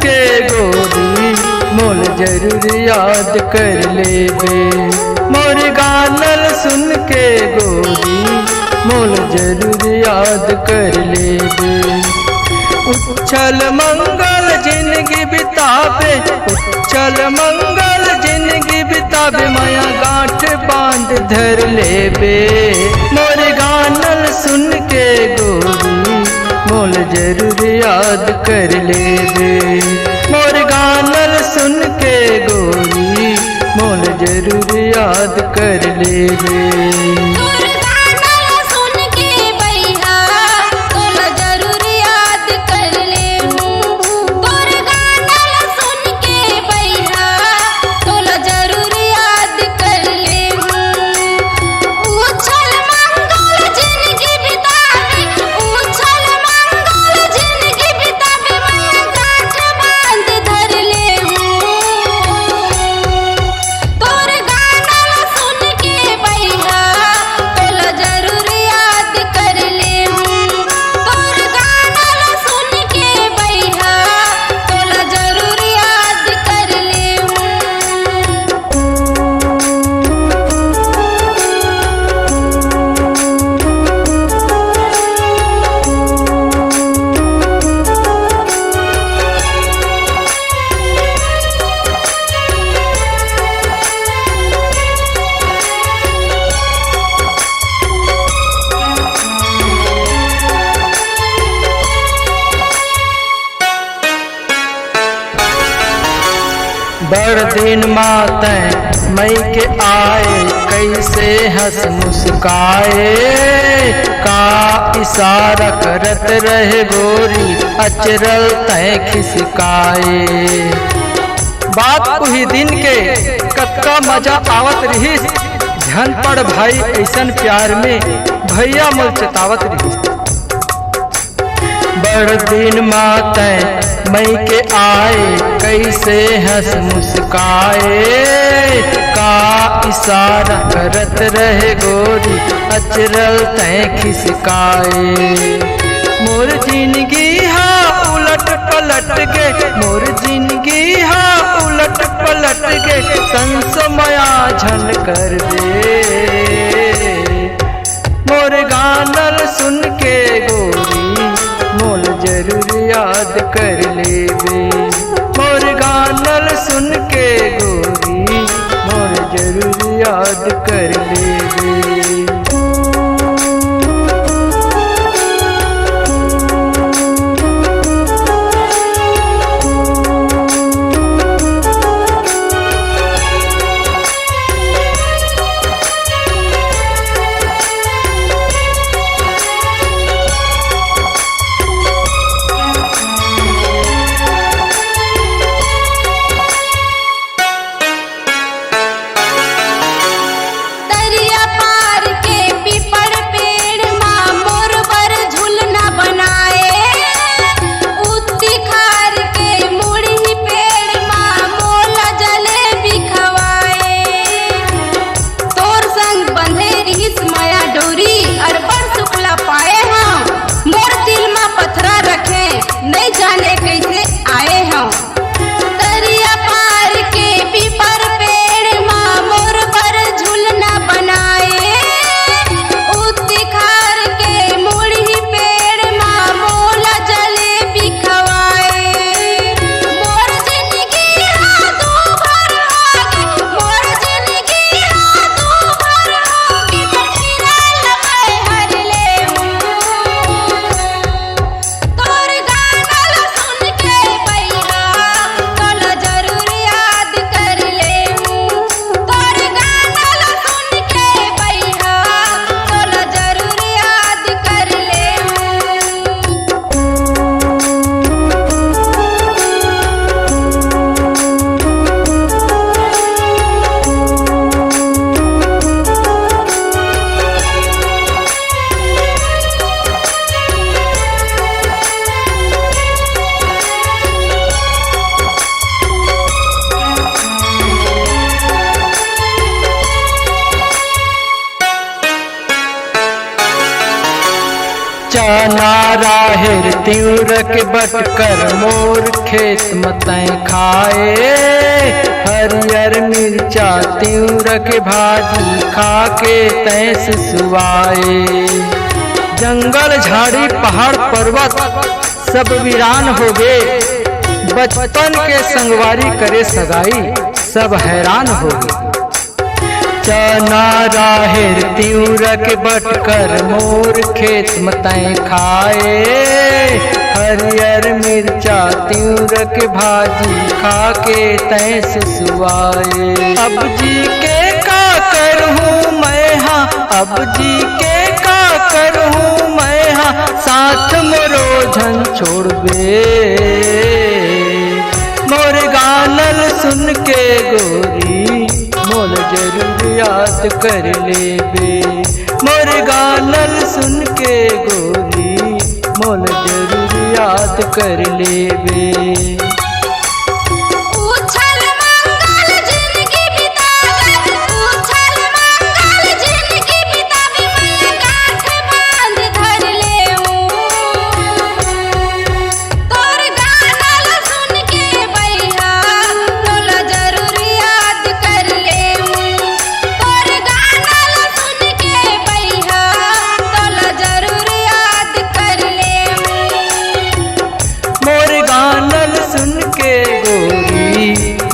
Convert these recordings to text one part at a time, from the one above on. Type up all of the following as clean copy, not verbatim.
के गोरी मोल जरूर याद कर लेबे। मोर गानल सुन के गोरी मोल जरूर याद कर लेबे। उछल मंगल जिंदगी बिताबे, उछल मंगल जिंदगी बिताबे, माया गांठ बांध धर लेबे। मोर गानल सुन के गोरी मोल जरूर याद कर लेबे। मोर गानल सुन के गोरी मोल जरूर याद कर लेबे। बड़ दिन माते मई के आए, कैसे हंस मुस्काए। का इशारा करत रहे गोरी अचरल तय खिसकाए। बात वही दिन के कतका मजा आवत रही, ध्यान पड़ भाई ऐसन प्यार में भैया मोल चतावत रही। बड़ दिन माते मई के आए, कैसे हंस मुस्काए। का इशारा करत रहे गोरी अचरल तय खिसकाए। मोर जिंदगी हा उलट पलट गे, मोर जिंदगी हा उलट पलट गे, संसमया झन कर दे। मोर गानल सुन के गोरी मोल जरूर याद कर लेबे। मोर गानल सुन के गोरी मोल जरूर याद कर लेबे। दरिया पार राहेर तिउरक बटकर मोर खेत मतैं खाए, हरियर मिर्चा तिउरक भाजी खाके तैं सुसुआए। जंगल झाड़ी पहाड़ पर्वत सब वीरान हो गए, बचपन के संगवारी करे सगाई सब हैरान हो गए। चना राहेर तिउरक बटकर मोर खेत मतैं खाए, हरियर मिर्चा तिउरक भाजी खाके तैं सुसुआए। अब जी के का करहूँ मैं हाँ, अब जी के का करहूँ मैं हाँ, साथ मोरो झन छोड़बे। मोर गानल सुन के गोरी मोल जरूर याद कर लेबे। मोर गानल सुन के गोरी मोल जरूर याद कर लेबे।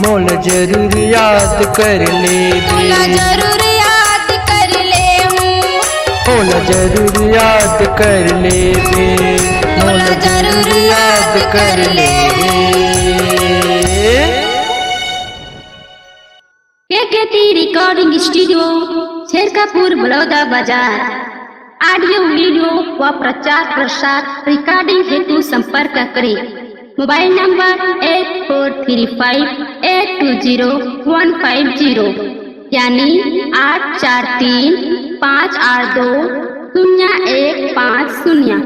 मोल जरूर याद कर लेबे। जरूर याद कर ले, मोल जरूर याद कर लेबे। मोल जरूर याद कर लेबे। केकेटी रिकॉर्डिंग स्टूडियो, शेरकापुर, बलौदा बाजार। ऑडियो वीडियो व प्रचार प्रसार रिकॉर्डिंग हेतु संपर्क करें। मोबाइल नंबर 8435820150 यानी 8435820150।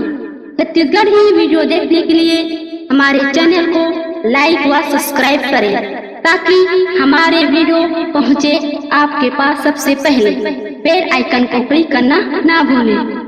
छत्तीसगढ़ी वीडियो देखने के लिए हमारे चैनल को लाइक व सब्सक्राइब करें ताकि हमारे वीडियो पहुंचे आपके पास सबसे पहले। बेल आइकन को क्लिक करना ना भूलें।